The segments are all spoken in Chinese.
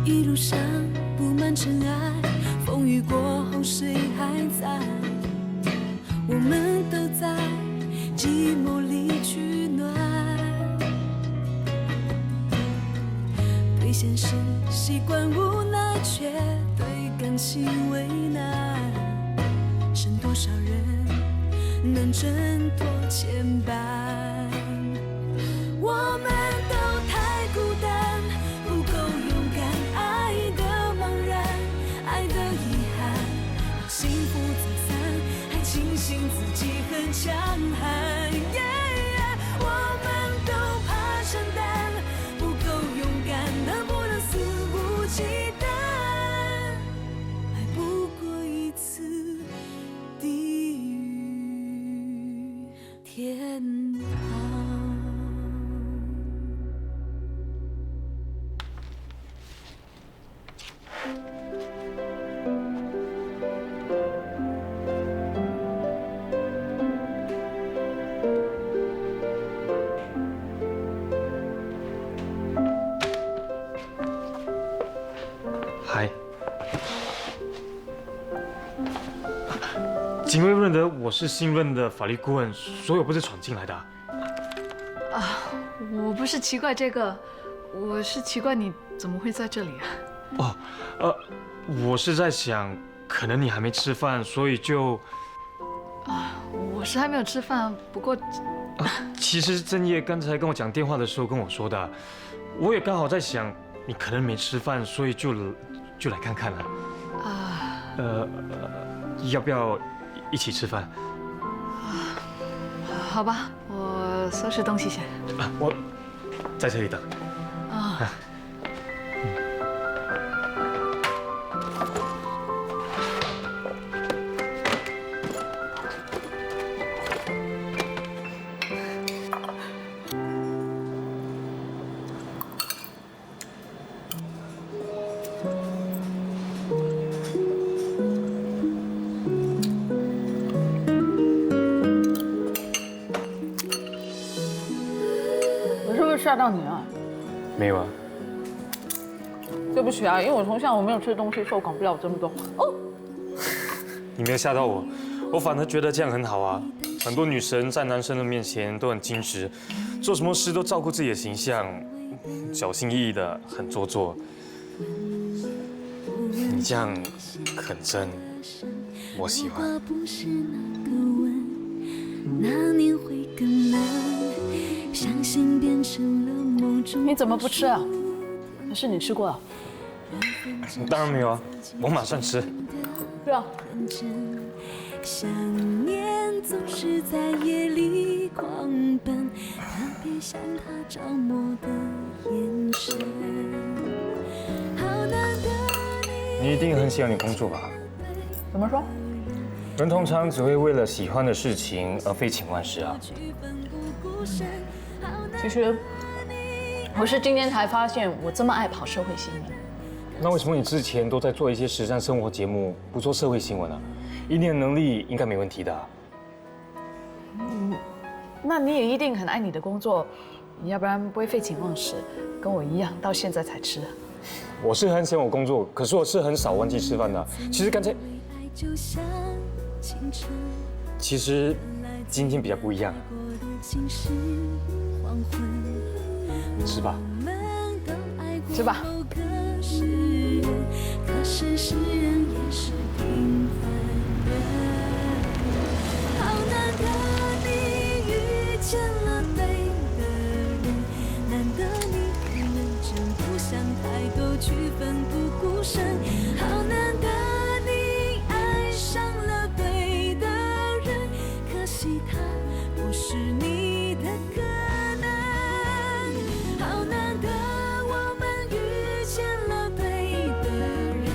一路上布满尘埃，风雨过后谁还在？我们都在寂寞里取暖，对现实习惯无奈，却对感情为难。剩多少人能挣脱牵绊？我们都太孤单，不够勇敢，爱的茫然，爱的遗憾，让幸福走散，还庆幸自己很强悍。我们都怕承担，不够勇敢，能不能肆无忌惮？爱不过一次地狱天堂。嗨，警卫认得我是新任的法律顾问，所以我不是闯进来的。我不是奇怪这个，我是奇怪你怎么会在这里啊？我是在想，可能你还没吃饭，所以就……我是还没有吃饭，不过……其实正业刚才跟我讲电话的时候跟我说的，我也刚好在想，你可能没吃饭，所以就来看看了。要不要一起吃饭？好吧，我收拾东西先。我在这里等。吓到你了？没有啊。对不起啊，因为我从小我没有吃东西，所以我管不了这么多。哦，你没有吓到我，我反而觉得这样很好啊。很多女神在男生的面前都很矜持，做什么事都照顾自己的形象，小心翼翼的，很做作。你这样很真，我喜欢。你怎么不吃啊？还是你吃过了？当然没有啊，我马上吃。不要。想念总是在夜里狂奔，特别像他着魔的眼神。好难得你一定很喜欢你工作吧？怎么说？人通常只会为了喜欢的事情而废寝忘食啊。其实我是今天才发现，我这么爱跑社会新闻。那为什么你之前都在做一些时尚生活节目，不做社会新闻啊？以你的能力，应该没问题的。那你也一定很爱你的工作，你要不然不会废寝忘食，跟我一样到现在才吃。我是很喜欢我工作，可是我是很少忘记吃饭的。其实刚才，其实今天比较不一样。吃吧，吃吧。可是世人也是平凡人，好难得你遇见了对的人，难得你很认真，不想太多，区分不顾身，好难得你爱上了对的人，可惜他不是你的可能，好难得我们遇见了对的人，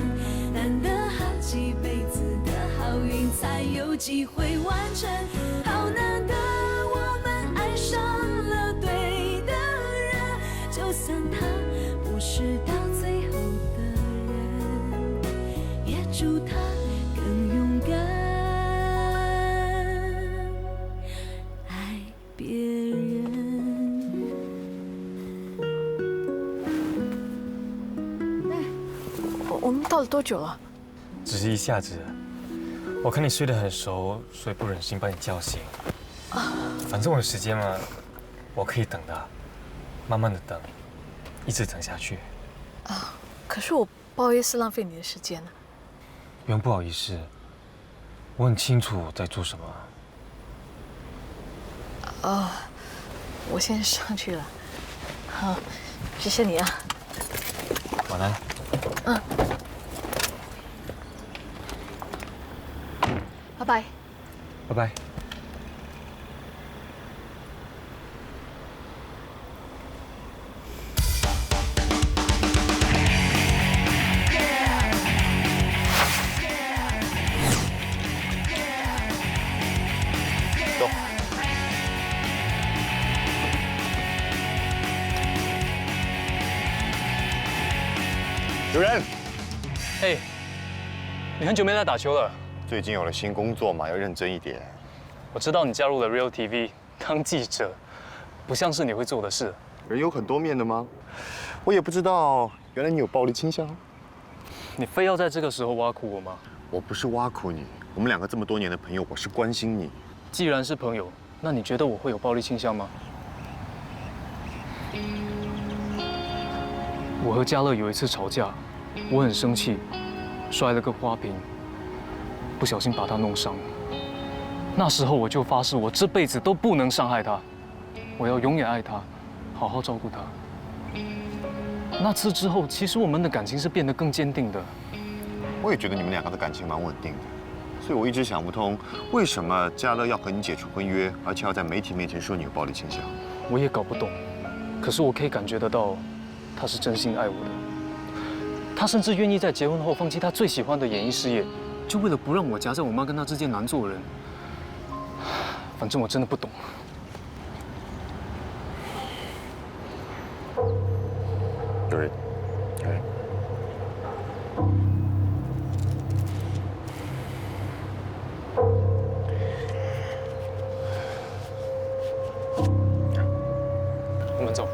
难得好几辈子的好运才有机会完成，好难得我们爱上了对的人，就算他不是到最后的人，也祝他更勇敢，爱别人。我们到了多久了？只是一下子。我看你睡得很熟，所以不忍心把你叫醒。反正我有时间嘛，我可以等的，慢慢的等，一直等下去。可是我不好意思浪费你的时间呢。不用不好意思，我很清楚我在做什么。我先上去了。好，谢谢你啊。晚安。拜拜。拜拜。走。有人，嘿，你很久没来打球了。最近有了新工作嘛，要认真一点。我知道你加入了 Real TV 当记者，不像是你会做的事。人有很多面的吗？我也不知道，原来你有暴力倾向。你非要在这个时候挖苦我吗？我不是挖苦你，我们两个这么多年的朋友，我是关心你。既然是朋友，那你觉得我会有暴力倾向吗？我和嘉乐有一次吵架，我很生气，摔了个花瓶，不小心把他弄伤。那时候我就发誓，我这辈子都不能伤害他，我要永远爱他，好好照顾他。那次之后，其实我们的感情是变得更坚定的。我也觉得你们两个的感情蛮稳定的，所以我一直想不通，为什么嘉乐要和你解除婚约，而且要在媒体面前说你有暴力倾向。我也搞不懂，可是我可以感觉得到，他是真心爱我的。他甚至愿意在结婚后放弃他最喜欢的演艺事业，就为了不让我夹在我妈跟他之间难做人。反正我真的不懂。有人，有人。我们走。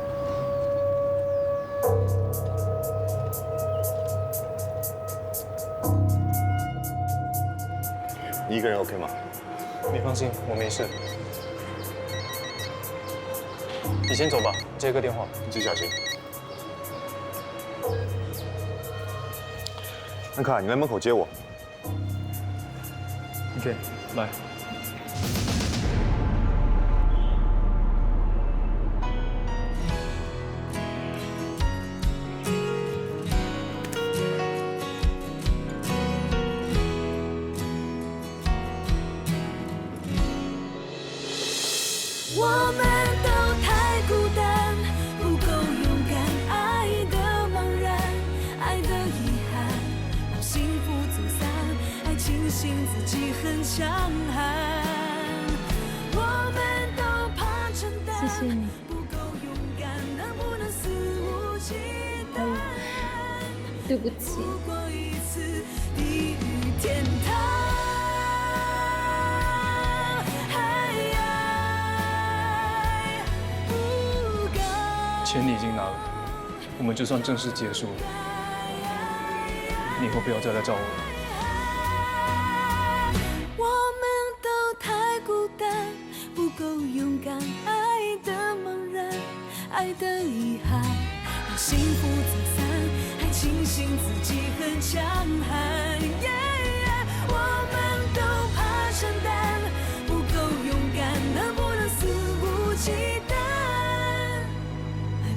你一个人 OK 吗？你放心，我没事。你先走吧，接个电话。你自己小心。安卡，你来门口接我。OK， 来。我们都太孤单，不够勇敢，爱的茫然，爱的遗憾，让幸福走散，还庆幸自己很强悍。我们都怕承担，谢谢你。不够勇敢，能不能肆无忌惮？对不起。不过一次地狱天堂。钱你已经拿了，我们就算正式结束了。你以后不要再来找我了。我们都太孤单，不够勇敢，爱的茫然，爱的遗憾，让幸福走散，还庆幸自己很强悍。我们都怕承担，不够勇敢，能不能肆无忌惮？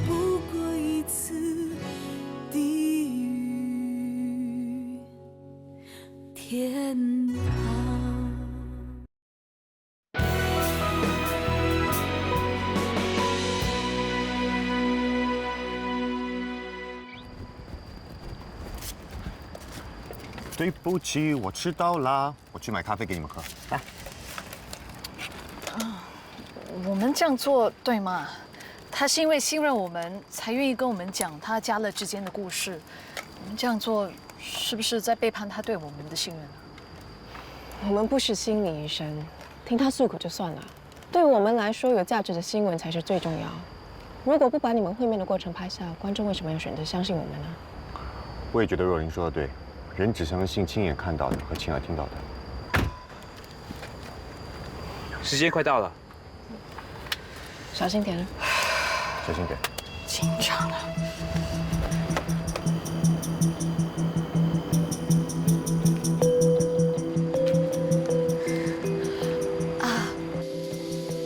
不过一次地狱天堂。对不起，我迟到啦，我去买咖啡给你们喝。来，我们这样做对吗？他是因为信任我们，才愿意跟我们讲他嘉乐之间的故事。我们这样做，是不是在背叛他对我们的信任啊？我们不是心理医生，听他诉苦就算了。对我们来说，有价值的新闻才是最重要。如果不把你们会面的过程拍下，观众为什么要选择相信我们呢？我也觉得若琳说的对，人只相信亲眼看到的和亲耳听到的。时间快到了，小心点啊！小心点。紧张了。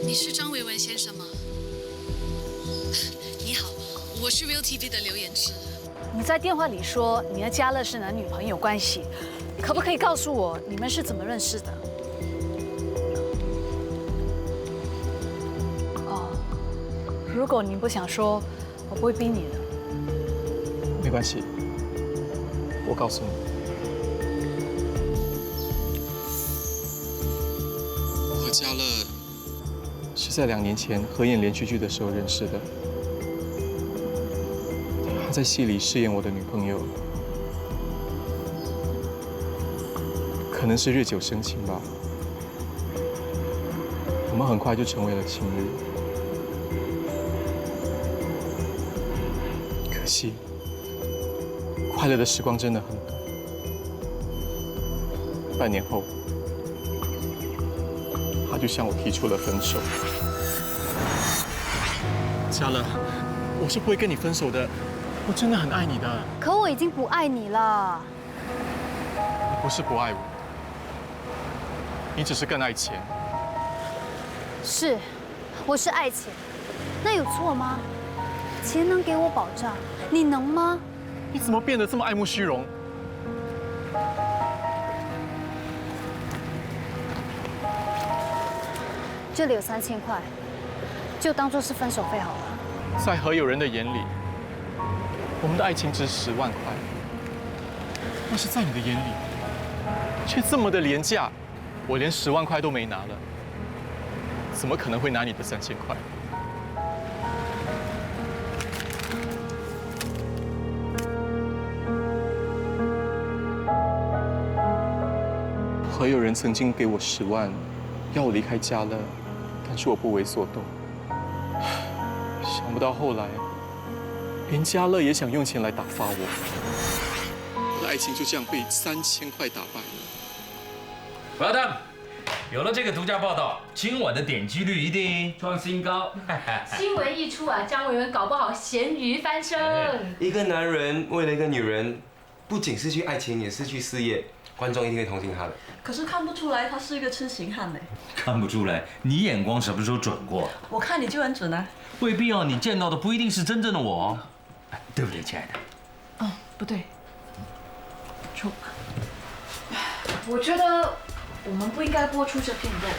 你是张维文先生吗？你好，我是 Real TV 的刘妍芝。你在电话里说你和嘉乐是男女朋友关系，可不可以告诉我你们是怎么认识的？哦，如果你不想说，我不会逼你的。没关系，我告诉你，我和嘉乐是在2年前合演连续剧的时候认识的。他在戏里饰演我的女朋友，可能是日久生情吧。我们很快就成为了情侣。可惜，快乐的时光真的很短。半年后，他就向我提出了分手。嘉乐，我是不会跟你分手的，我真的很爱你的。可我已经不爱你了。你不是不爱我，你只是更爱钱。是，我是爱钱，那有错吗？钱能给我保障，你能吗？你怎么变得这么爱慕虚荣？这里有3000块，就当做是分手费好了。在何有人的眼里，我们的爱情值10万块，但是在你的眼里，却这么的廉价。我连10万块都没拿了，怎么可能会拿你的3000块？何有人曾经给我10万，要我离开嘉乐，但是我不为所动。想不到后来，连嘉乐也想用钱来打发我，我的爱情就这样被3000块打败了。老大，有了这个独家报道，今晚的点击率一定创新高。新闻一出啊，张维文搞不好咸鱼翻身。一个男人为了一个女人，不仅失去爱情，也失去事业，观众一定会同情他的。可是看不出来他是一个痴情汉呢。看不出来，你眼光什么时候准过？我看你就很准啊。未必哦，你见到的不一定是真正的我，对不对，亲爱的？哦，不对，错。我觉得我们不应该播出这片段。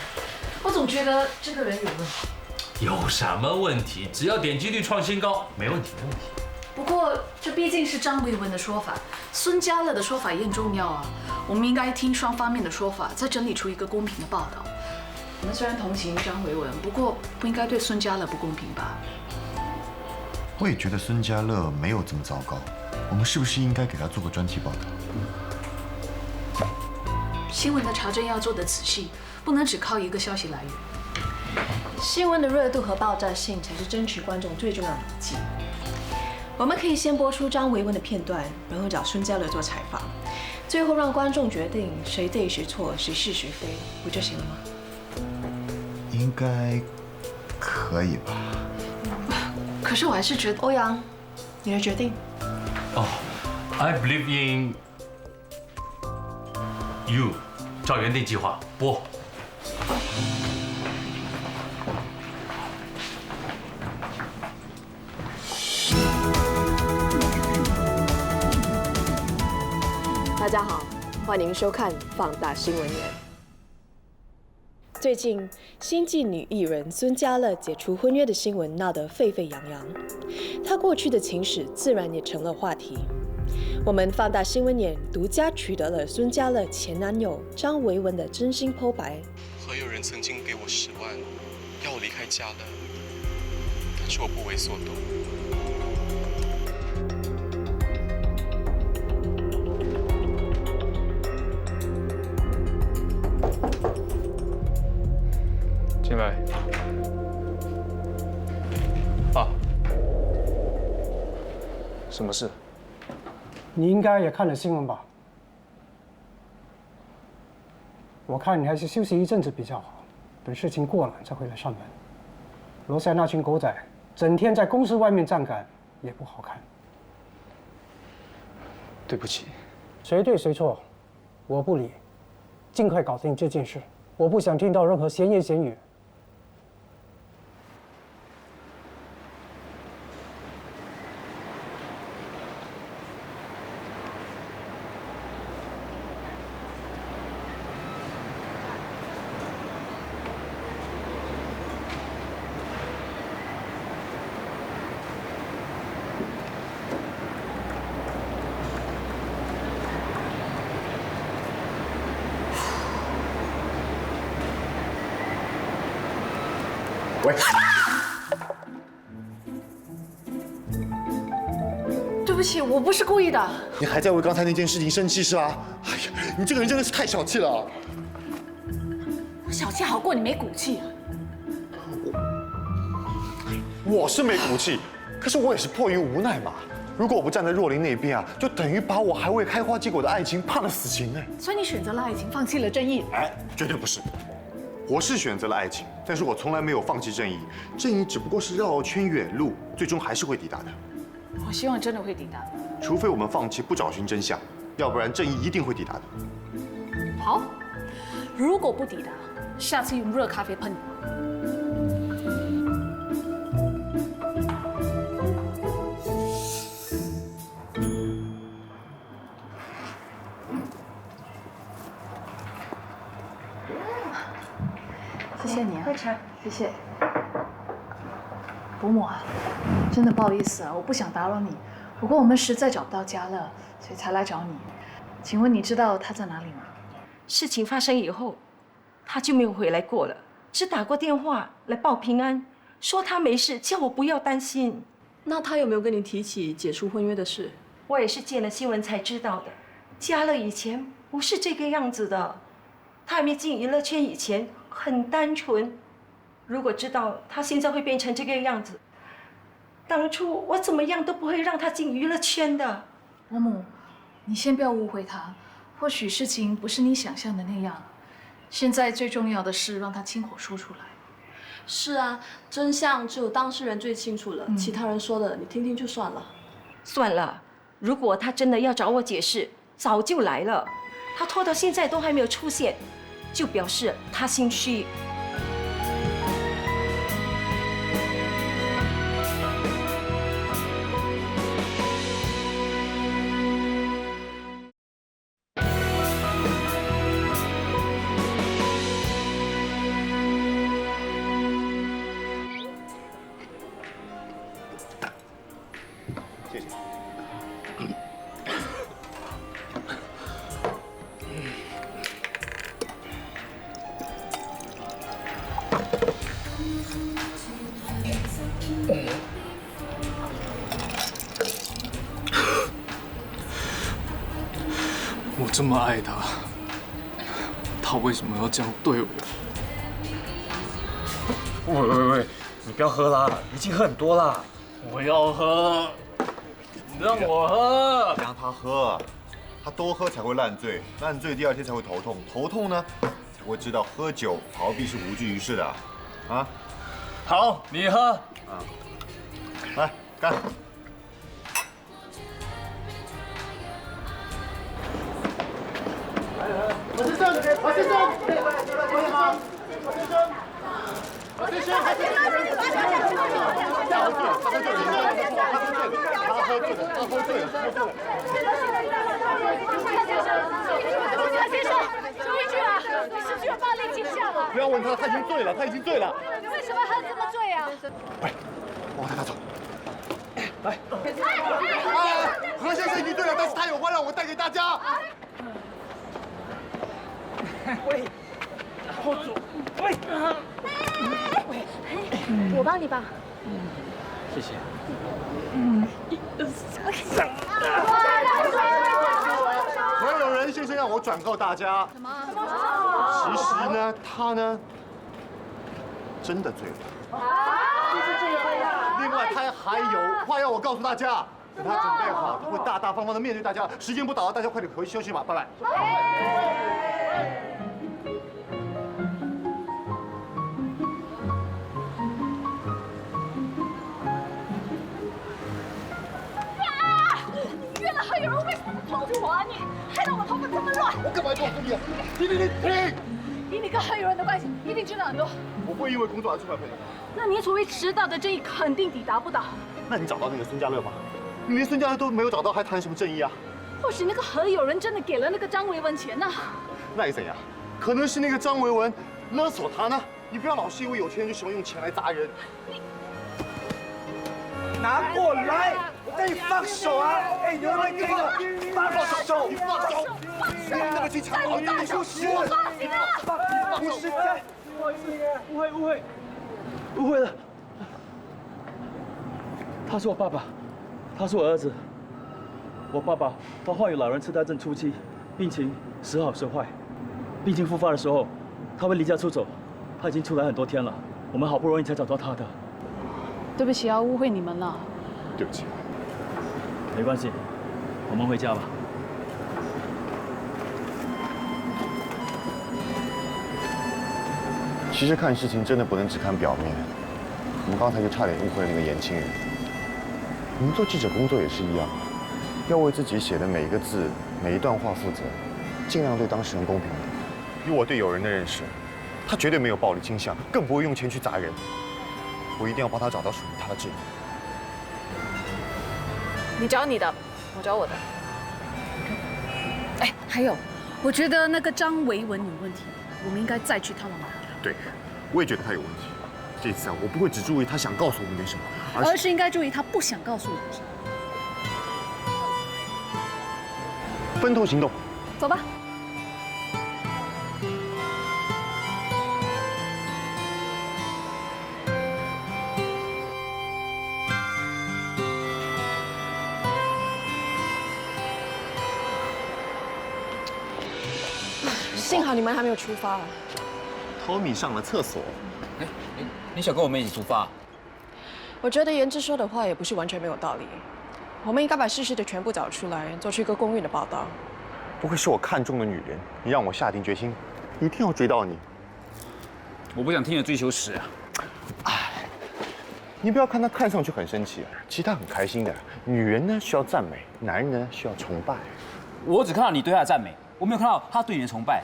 我总觉得这个人有问题。有什么问题？只要点击率创新高，没问题，没问题。不过这毕竟是张维文的说法，孙嘉乐的说法也很重要啊。我们应该听双方面的说法，再整理出一个公平的报道。我们虽然同情张维文，不过不应该对孙嘉乐不公平吧？我也觉得孙嘉乐没有这么糟糕，我们是不是应该给他做个专题报道？新闻的查证要做得仔细，不能只靠一个消息来源。新闻的热度和爆炸性才是争取观众最重要的武器。我们可以先播出张维文的片段，然后找孙嘉乐做采访，最后让观众决定谁对谁错，谁是谁非，不就行了吗？应该可以吧。可是我还是觉得，欧阳，你的决定。哦 ，I believe in you， 照原定计划播。大家好，欢迎收看《放大新闻眼》。最近，新晋女艺人孙嘉乐解除婚约的新闻闹得沸沸扬扬，她过去的情史自然也成了话题。我们放大新闻眼独家取得了孙嘉乐前男友张维文的真心剖白。何有人曾经给我10万，要我离开嘉乐，但是我不为所动。进来。爸，什么事？你应该也看了新闻吧？我看你还是休息一阵子比较好，等事情过了再回来上班。楼下那群狗仔整天在公司外面站岗，也不好看。对不起。谁对谁错，我不理，尽快搞定这件事。我不想听到任何闲言闲语。喂，对不起，我不是故意的。你还在为刚才那件事情生气是吧？哎呀，你这个人真的是太小气了。小气好过你没骨气啊！我是没骨气，可是我也是迫于无奈嘛。如果我不站在若琳那边啊，就等于把我还未开花结果的爱情判了死刑哎。所以你选择了爱情，放弃了正义。哎，绝对不是。我是选择了爱情，但是我从来没有放弃正义。正义只不过是绕圈远路，最终还是会抵达的。我希望真的会抵达。除非我们放弃不找寻真相，要不然正义一定会抵达的。好，如果不抵达，下次用热咖啡喷你。谢谢你啊，喝茶，谢谢。伯母啊，真的不好意思啊，我不想打扰你。不过我们实在找不到家乐，所以才来找你。请问你知道他在哪里吗？事情发生以后，他就没有回来过了，只打过电话来报平安，说他没事，叫我不要担心。那他有没有跟你提起解除婚约的事？我也是见了新闻才知道的。嘉乐以前不是这个样子的，他还没进娱乐圈以前很单纯。如果知道他现在会变成这个样子，当初我怎么样都不会让他进娱乐圈的。伯母，你先不要误会他，或许事情不是你想象的那样。现在最重要的是让他亲口说出来。是啊，真相只有当事人最清楚了，其他人说的你听听就算了。算了，如果他真的要找我解释，早就来了。他拖到现在都还没有出现，就表示他心虚。谢谢。我这么爱他，他为什么要这样对我？喂，你不要喝啦，已经喝很多啦。我要喝，让我喝。让他喝，他多喝才会烂醉，烂醉第二天才会头痛，头痛呢才会知道喝酒逃避是无济于事的，啊？好，你喝。啊，来干。王先生，王先生，可以吗？王先生，王先生，还是他喝醉了，他喝醉了。先生，注意去啊！你失去了暴力倾向了。不要问他，他已经醉了，他已经醉了。为什么喝这么醉啊？喂，我带他走。来，何先生已经醉了，但是他有话让我带给大家。喂，后主，喂，我帮你吧。谢谢。何有人先生让我转告大家，其实呢，他呢真的醉了。就是这个呀。另外，他还有话要我告诉大家，等他准备好，他会大大方方的面对大家。时间不早了，大家快点回去休息吧，拜拜。约了还有人，为什么不通知我啊？你害得我头发这么乱。我干嘛要告诉你啊？停！以你跟还有人的关系，一定知道很多。我不会因为工作而出卖朋友。那你所谓迟到的正义肯定抵达不到。那你找到那个孙家乐吗？你连孙家乐都没有找到，还谈什么正义啊？或许那个何有人真的给了那个张维文钱呢？那又怎样？可能是那个张维文勒索他呢。你不要老是因为有钱人就喜欢用钱来砸人。拿过来！我叫你放手啊！哎，你能不能听我？放手！你放手！你那么去抢我大手！不是的，不好意思，误会了。他是我爸爸，他是我儿子。我爸爸他患有老人痴呆症初期，病情时好时坏。病情复发的时候，他会离家出走。他已经出来很多天了，我们好不容易才找到他的。对不起啊，误会你们了。对不起。没关系，我们回家吧。其实看事情真的不能只看表面。我们刚才就差点误会了那个年轻人。我们做记者工作也是一样，要为自己写的每一个字、每一段话负责，尽量对当事人公平。以我对友人的认识，他绝对没有暴力倾向，更不会用钱去砸人。我一定要帮他找到属于他的正义。你找你的，我找我的。哎，还有，我觉得那个张维文有问题，我们应该再去探望他。对，我也觉得他有问题。这次啊，我不会只注意他想告诉我们点什么，而是应该注意他不想告诉我们什么。分头行动。走吧。幸好你们还没有出发。Tommy 上了厕所。你想跟我们一起出发？我觉得言之说的话也不是完全没有道理。我们应该把事实的全部找出来，做出一个公允的报道。不愧是我看中的女人，你让我下定决心，一定要追到你。我不想听你追求史啊！你不要看他看上去很生气啊，其实他很开心的。女人呢需要赞美，男人呢需要崇拜。我只看到你对他的赞美，我没有看到他对你的崇拜。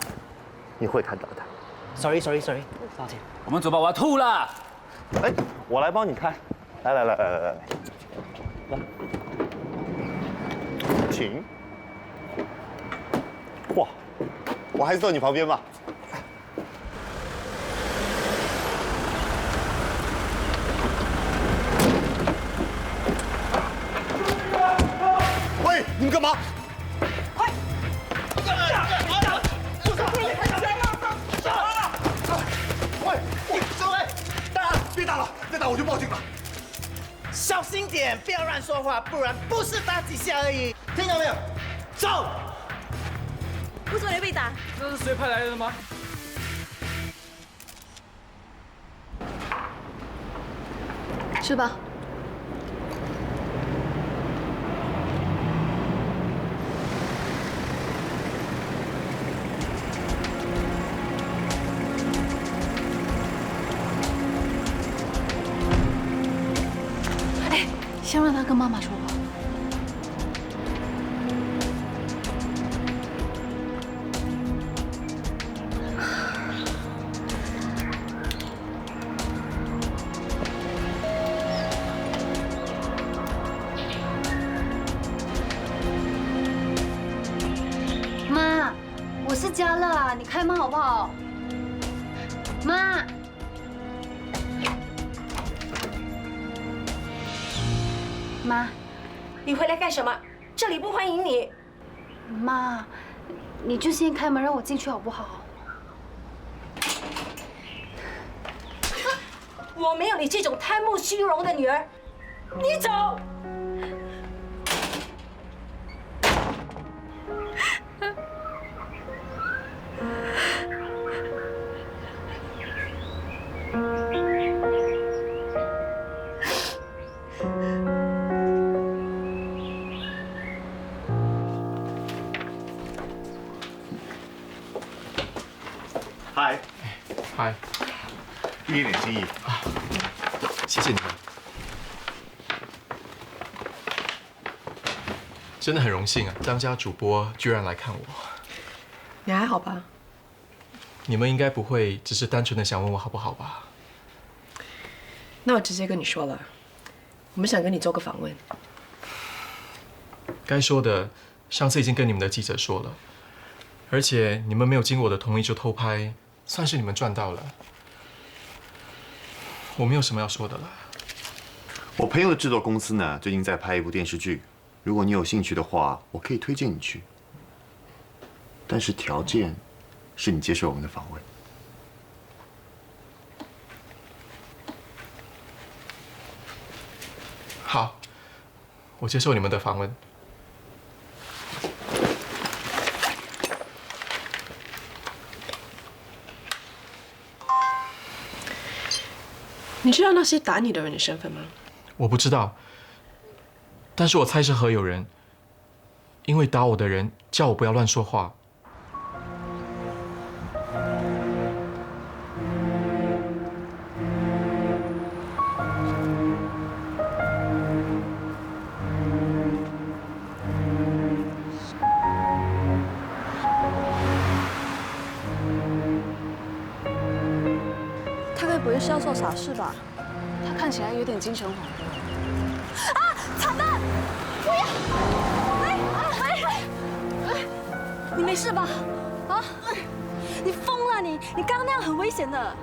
你会看到的。Sorry，抱歉。我们走吧，我要吐了。哎，我来帮你看。来，请。哇，我还是坐你旁边吧。喂，你们干嘛？快！喂，小伟，别打了，再打我就报警了。小心点，不要乱说话，不然不是打几下而已。听到没有？走！为什么你被打？那是谁派来的吗？是吧？哎，先让他跟妈妈说话。妈，我是嘉乐啊，你开门好不好？妈，妈，你回来干什么？这里不欢迎你。妈，你就先开门让我进去好不好？我没有你这种贪慕虚荣的女儿，你走。嗨，一点心意啊，谢谢你们，真的很荣幸啊，当家主播居然来看我。你还好吧？你们应该不会只是单纯的想问我好不好吧？那我直接跟你说了，我们想跟你做个访问。该说的，上次已经跟你们的记者说了，而且你们没有经过我的同意就偷拍，算是你们赚到了。我没有什么要说的了。我朋友的制作公司呢，最近在拍一部电视剧，如果你有兴趣的话，我可以推荐你去。但是条件是你接受我们的访问。好，我接受你们的访问。你知道那些打你的人的身份吗？我不知道，但是我猜是何友仁，因为打我的人叫我不要乱说话。他该不会是要做傻事吧？他看起来有点精神恍惚。啊！惨蛋！不要！你没事吧？啊！你疯了你！你刚刚那样很危险的。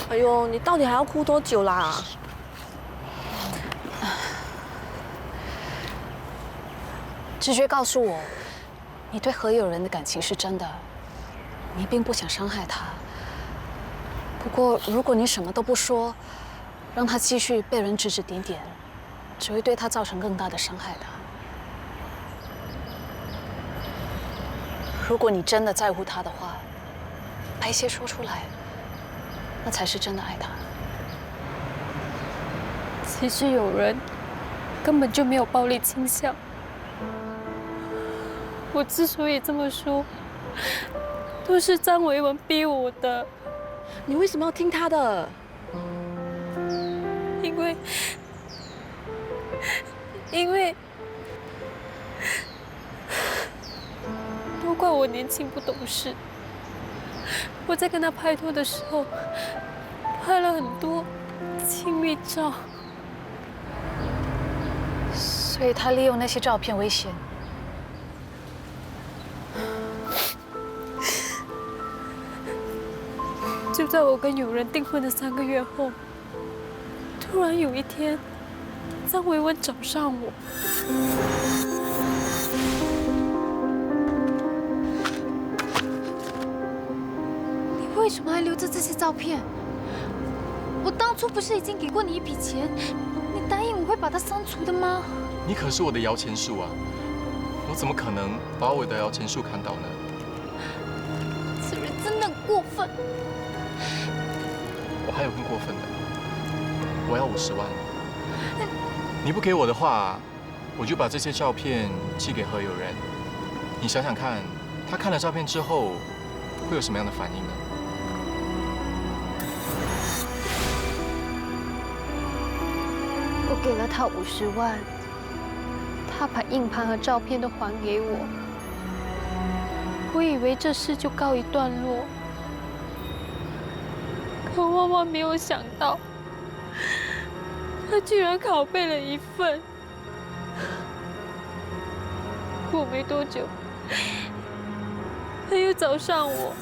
哎呦，你到底还要哭多久啦？直觉告诉我，你对何友仁的感情是真的，你并不想伤害他。不过，如果你什么都不说，让他继续被人指指点点，只会对他造成更大的伤害的。如果你真的在乎他的话，白些说出来。那才是真的爱他。其实有人根本就没有暴力倾向。我之所以这么说，都是张维文逼我的。你为什么要听他的？因为都怪我年轻不懂事。我在跟他拍拖的时候，拍了很多亲密照，所以他利用那些照片威胁你。就在我跟友仁订婚的3个月后，突然有一天，张维文找上我。为什么还留着这些照片？我当初不是已经给过你一笔钱，你答应我会把它删除的吗？你可是我的摇钱树啊，我怎么可能把我的摇钱树砍倒呢？这人真的很过分。我还有更过分的，我要50万。你不给我的话，我就把这些照片寄给何友仁。你想想看，他看了照片之后会有什么样的反应呢？我给了他50万，他把硬盘和照片都还给我。我以为这事就告一段落，可万万没有想到，他居然拷贝了一份。过没多久，他又找上我。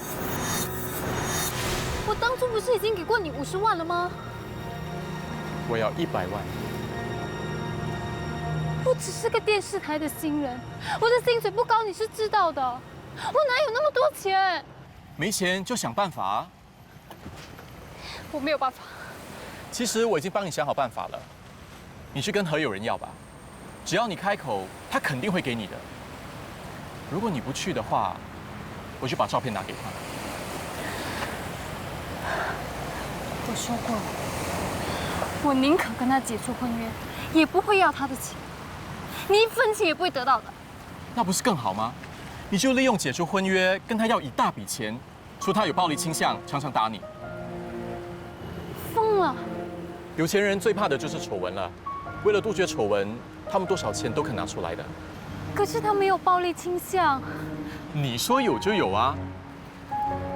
我当初不是已经给过你50万了吗？我要100万。我只是个电视台的新人，我的薪水不高，你是知道的。我哪有那么多钱？没钱就想办法啊。我没有办法。其实我已经帮你想好办法了，你去跟何友仁要吧。只要你开口，他肯定会给你的。如果你不去的话，我就把照片拿给他。我说过了，我宁可跟他解除婚约，也不会要他的钱。你1分钱也不会得到的。那不是更好吗？你就利用解除婚约跟他要一大笔钱，说他有暴力倾向，常常打你。疯了！有钱人最怕的就是丑闻了。为了杜绝丑闻，他们多少钱都肯拿出来的。可是他没有暴力倾向。你说有就有啊。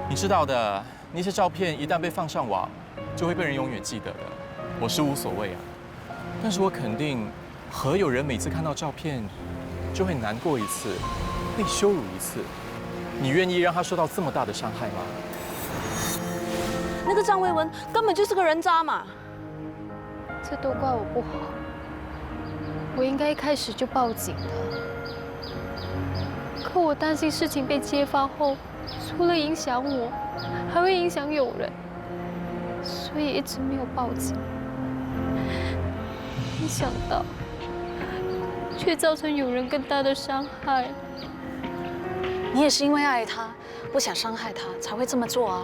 你知道的，那些照片一旦被放上网，就会被人永远记得的。我是无所谓啊，但是我肯定何友仁每次看到照片，就会难过一次，被羞辱一次。你愿意让他受到这么大的伤害吗？那个张维文根本就是个人渣嘛！这都怪我不好，我应该一开始就报警的。可我担心事情被揭发后，除了影响我，还会影响友仁，所以一直没有报警。没想到，却造成友仁更大的伤害。你也是因为爱他，不想伤害他，才会这么做啊。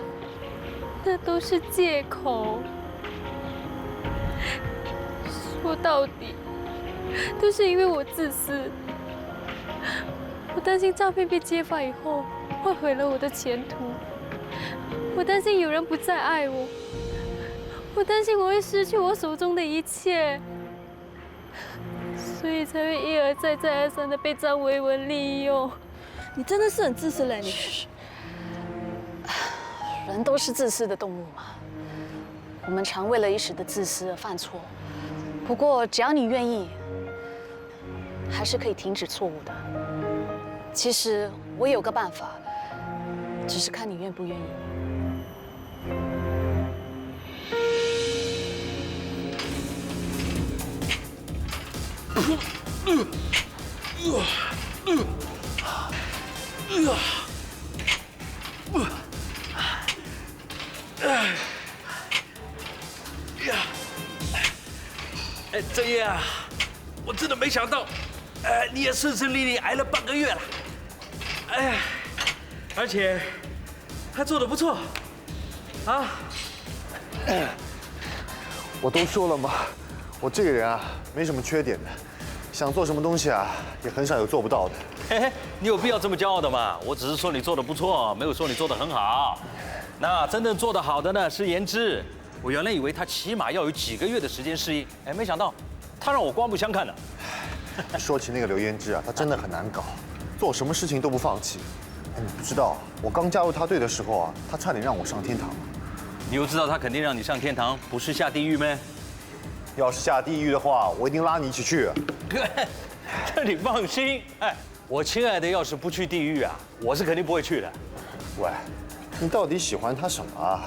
那都是借口。说到底，都是因为我自私。我担心照片被揭发以后，会毁了我的前途。我担心有人不再爱我。我担心我会失去我手中的一切。所以才会一而再、再而三的被张维文利用。你真的是很自私嘞！你人都是自私的动物嘛，我们常为了一时的自私而犯错。不过只要你愿意，还是可以停止错误的。其实我有个办法，只是看你愿不愿意。哎，郑业啊，我真的没想到，你也顺顺利利挨了半个月了，哎呀，而且还做得不错，啊！我都说了嘛，我这个人啊，没什么缺点的，想做什么东西啊，也很少有做不到的。嘿嘿，你有必要这么骄傲的吗？我只是说你做得不错，没有说你做得很好。那真正做得好的呢，是言之。我原来以为他起码要有几个月的时间适应，哎，没想到他让我刮目相看呢。说起那个刘嫣之啊，他真的很难搞，做什么事情都不放弃。哎，你不知道，我刚加入他队的时候啊，他差点让我上天堂。你又知道他肯定让你上天堂，不是下地狱咩？要是下地狱的话，我一定拉你一起去。这你放心，哎，我亲爱的要是不去地狱啊，我是肯定不会去的。喂，你到底喜欢他什么啊？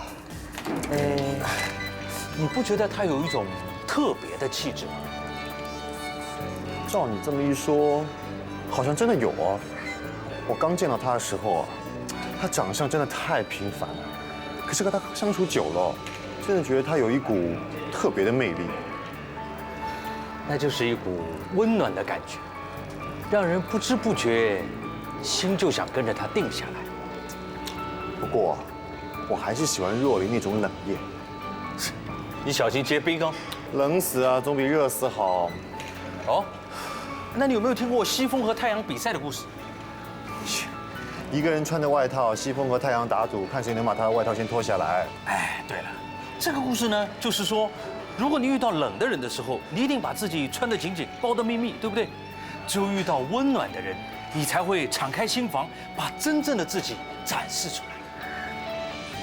你不觉得他有一种特别的气质吗？照你这么一说，好像真的有哦。我刚见到他的时候啊，他长相真的太平凡了。可是和他相处久了，真的觉得他有一股特别的魅力。那就是一股温暖的感觉，让人不知不觉心就想跟着他定下来。不过，我还是喜欢若琳那种冷艳。你小心结冰哦，冷死啊，总比热死好。哦，那你有没有听过西风和太阳比赛的故事？一个人穿着外套，西风和太阳打赌，看谁能把他的外套先脱下来。哎，对了，这个故事呢，就是说，如果你遇到冷的人的时候，你一定把自己穿得紧紧，包得密密，对不对？只有遇到温暖的人，你才会敞开心房，把真正的自己展示出来。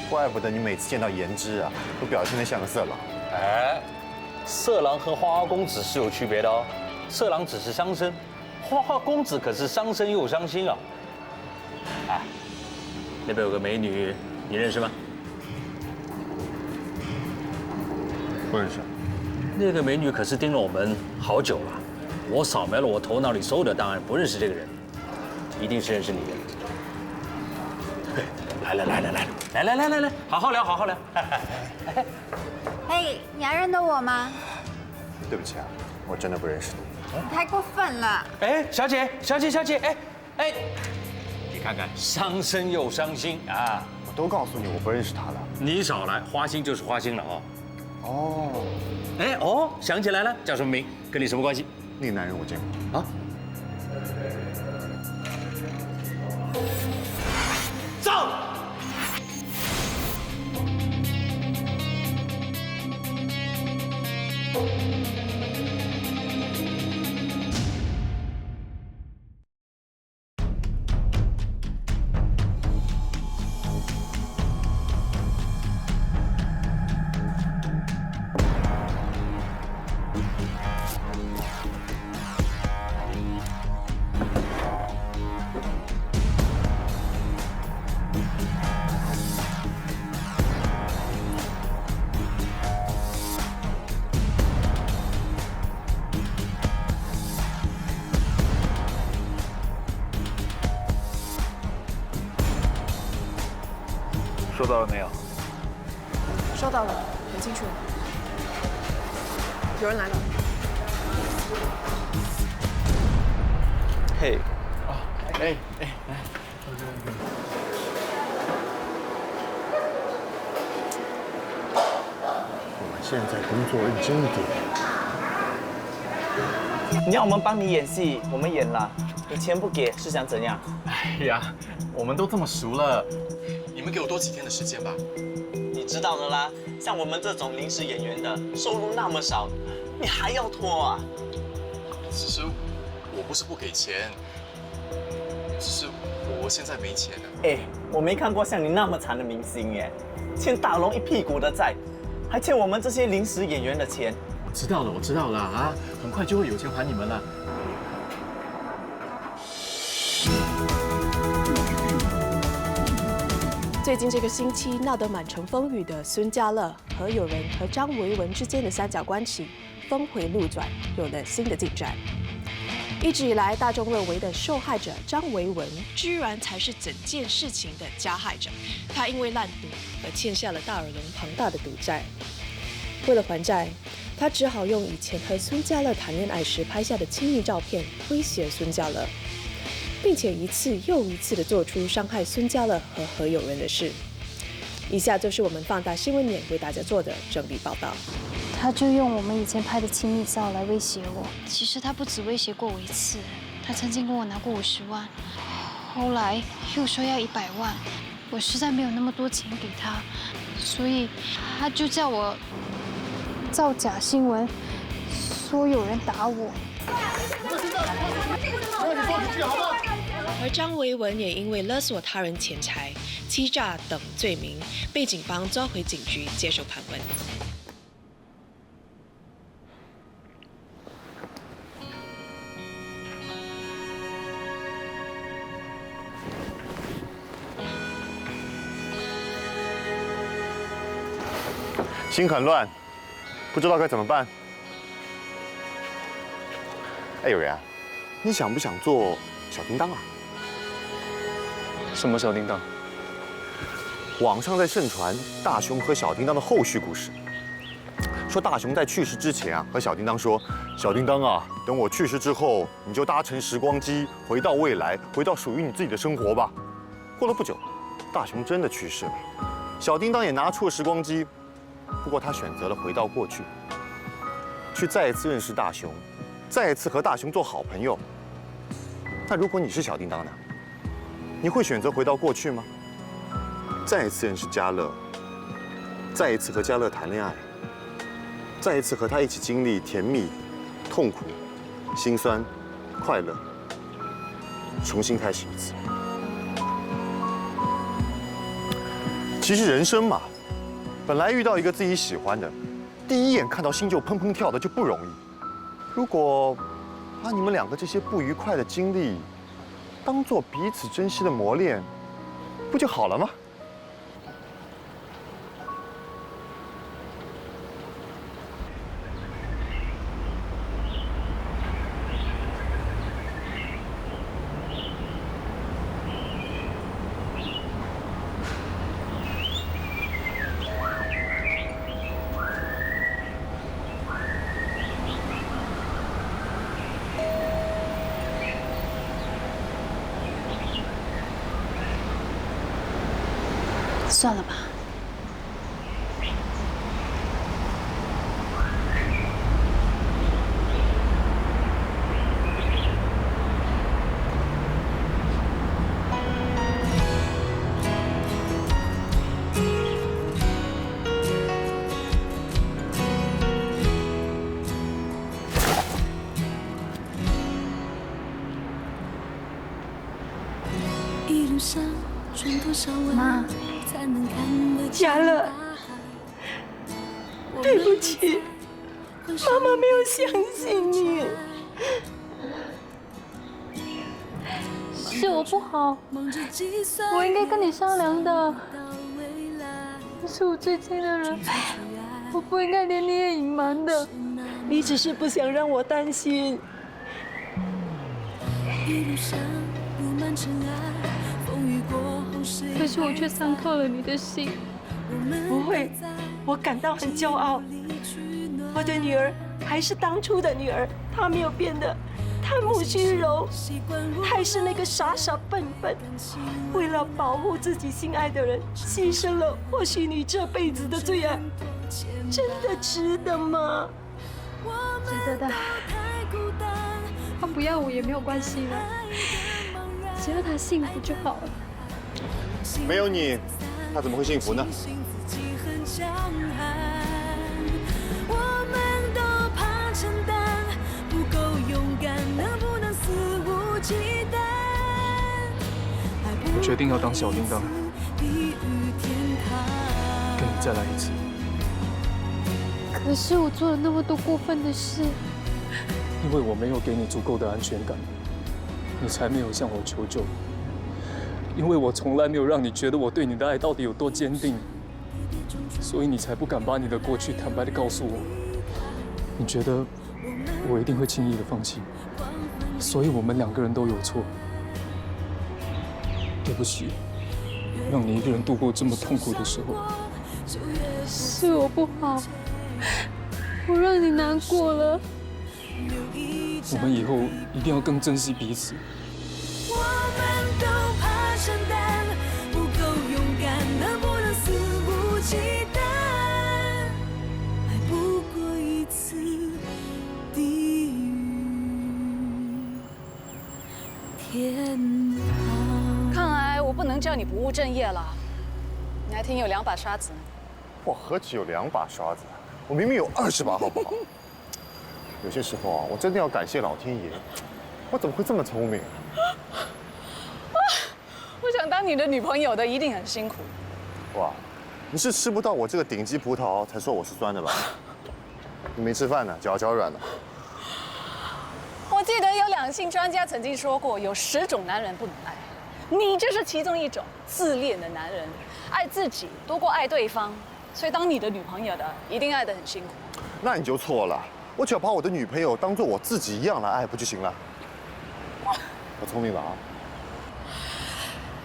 怪不得你每次见到言之啊，都表现得像个色狼。哎，色狼和花花公子是有区别的哦，色狼只是伤身，花花公子可是伤身又伤心啊。哎，那边有个美女，你认识吗？不认识。那个美女可是盯了我们好久了。我扫描了我头脑里所有的档案，不认识这个人，一定是认识你的。来，好好聊，好好聊。嘿，你还认得我吗？对不起啊，我真的不认识你。你太过分了！哎，小姐，哎，你看看，伤身又伤心啊！我都告诉你我不认识他了。你少来，花心就是花心了哦。哦，哎哦，想起来了，叫什么名？跟你什么关系？那个男人我见过。啊？走！收到了没有？收到了，很清楚。有人来了。嘿，哎，我们现在工作认真一点。你要我们帮你演戏，我们演了，你钱不给是想怎样？哎呀，我们都这么熟了，你们给我多几天的时间吧。你知道的啦，像我们这种临时演员的，收入那么少，你还要拖啊？其实我不是不给钱，只是我现在没钱了。哎，我没看过像你那么惨的明星耶，欠大龙一屁股的债，还欠我们这些临时演员的钱。我知道了啊，很快就会有钱还你们了。最近这个星期闹得满城风雨的孙家乐、何有人和张维文之间的三角关系峰回路转，有了新的进展。一直以来，大众认为的受害者张维文，居然才是整件事情的加害者。他因为烂赌而欠下了大耳窿庞大的赌债。为了还债，他只好用以前和孙家乐谈恋爱时拍下的亲密照片威胁孙家乐，并且一次又一次地做出伤害孙家乐和何有人的事。以下就是我们放大新闻点为大家做的整理报道。他就用我们以前拍的亲密照来威胁我。其实他不止威胁过我一次，他曾经跟我拿过50万，后来又说要100万，我实在没有那么多钱给他，所以他就叫我造假新闻，说有人打我。而张维文也因为勒索他人钱财、欺诈等罪名，被警方抓回警局接受盘问。心很乱，不知道该怎么办。哎，有人啊，你想不想做小叮当啊？什么小叮当？网上在盛传大雄和小叮当的后续故事，说大雄在去世之前啊，和小叮当说：“小叮当啊，等我去世之后，你就搭乘时光机回到未来，回到属于你自己的生活吧。”过了不久，大雄真的去世了，小叮当也拿出了时光机，不过他选择了回到过去，去再一次认识大雄，再一次和大雄做好朋友。那如果你是小叮当呢？你会选择回到过去吗？再一次认识嘉乐，再一次和嘉乐谈恋爱，再一次和他一起经历甜蜜、痛苦、心酸、快乐，重新开始一次。其实人生嘛，本来遇到一个自己喜欢的，第一眼看到心就砰砰跳的就不容易。如果把你们两个这些不愉快的经历当做彼此珍惜的磨练，不就好了吗？算了吧。妈，嘉乐，对不起，妈妈没有相信你。是我不好，我应该跟你商量的。你是我最亲的人，我不应该连你也隐瞒的。你只是不想让我担心。可是我却伤透了你的心。不会，我感到很骄傲。我的女儿还是当初的女儿，她没有变得贪慕虚荣，她还是那个傻傻笨笨，为了保护自己心爱的人，牺牲了或许你这辈子的最爱，真的值得吗？值得的。他不要我也没有关系了，只要他幸福就好了。没有你，他怎么会幸福呢？我决定要当小叮当，跟你再来一次。可是我做了那么多过分的事，因为我没有给你足够的安全感，你才没有向我求救。因为我从来没有让你觉得我对你的爱到底有多坚定，所以你才不敢把你的过去坦白地告诉我。你觉得我一定会轻易地放弃，所以我们两个人都有错。对不起，让你一个人度过这么痛苦的时候。是我不好，我让你难过了。我们以后一定要更珍惜彼此。我们都怕承担，不够勇敢，能不能肆无忌惮？爱不过一次地狱天堂。看来我不能叫你不务正业了。你还挺有2把刷子呢。我何止有2把刷子，我明明有20把，好不好？有些时候啊，我真的要感谢老天爷，我怎么会这么聪明？我想当你的女朋友的一定很辛苦。哇，你是吃不到我这个顶级葡萄才说我是酸的吧？你没吃饭呢，脚软了。我记得有两性专家曾经说过，有10种男人不能爱，你就是其中一种自恋的男人，爱自己多过爱对方，所以当你的女朋友的一定爱得很辛苦。那你就错了，我只要把我的女朋友当做我自己一样来爱，不就行了？我聪明吧？啊？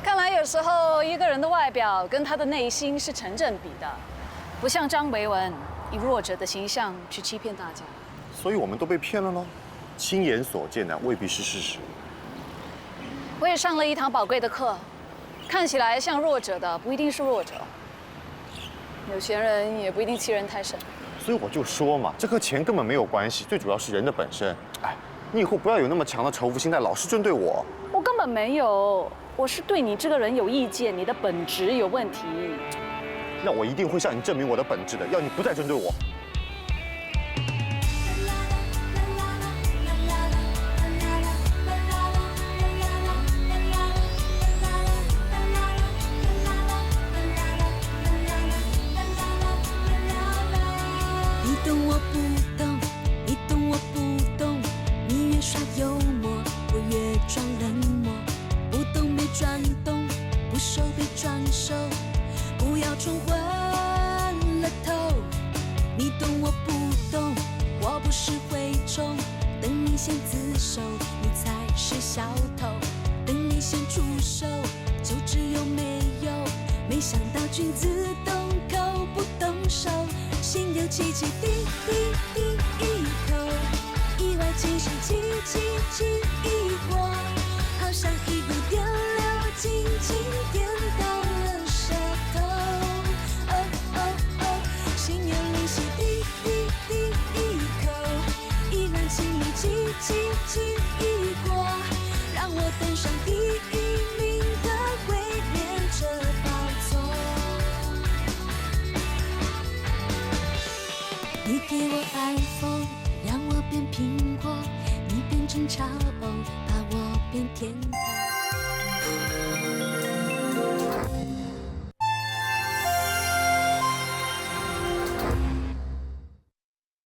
看来有时候一个人的外表跟他的内心是成正比的，不像张维文以弱者的形象去欺骗大家。所以我们都被骗了喽。亲眼所见的未必是事实。我也上了一堂宝贵的课，看起来像弱者的不一定是弱者，有钱人也不一定欺人太甚。所以我就说嘛，这和钱根本没有关系，最主要是人的本身。哎，你以后不要有那么强的仇富心态，老是针对我。我根本没有，我是对你这个人有意见，你的本质有问题。那我一定会向你证明我的本质的，要你不再针对我。冲昏了头，你懂我不懂，我不是蛔虫，等你先自首，你才是小偷，等你先出手，就只有没有，没想到君子动口不动手，心有戚戚滴滴滴一口，意外惊喜起起起一波，好像一股电流轻轻点到了舌头。片天堂。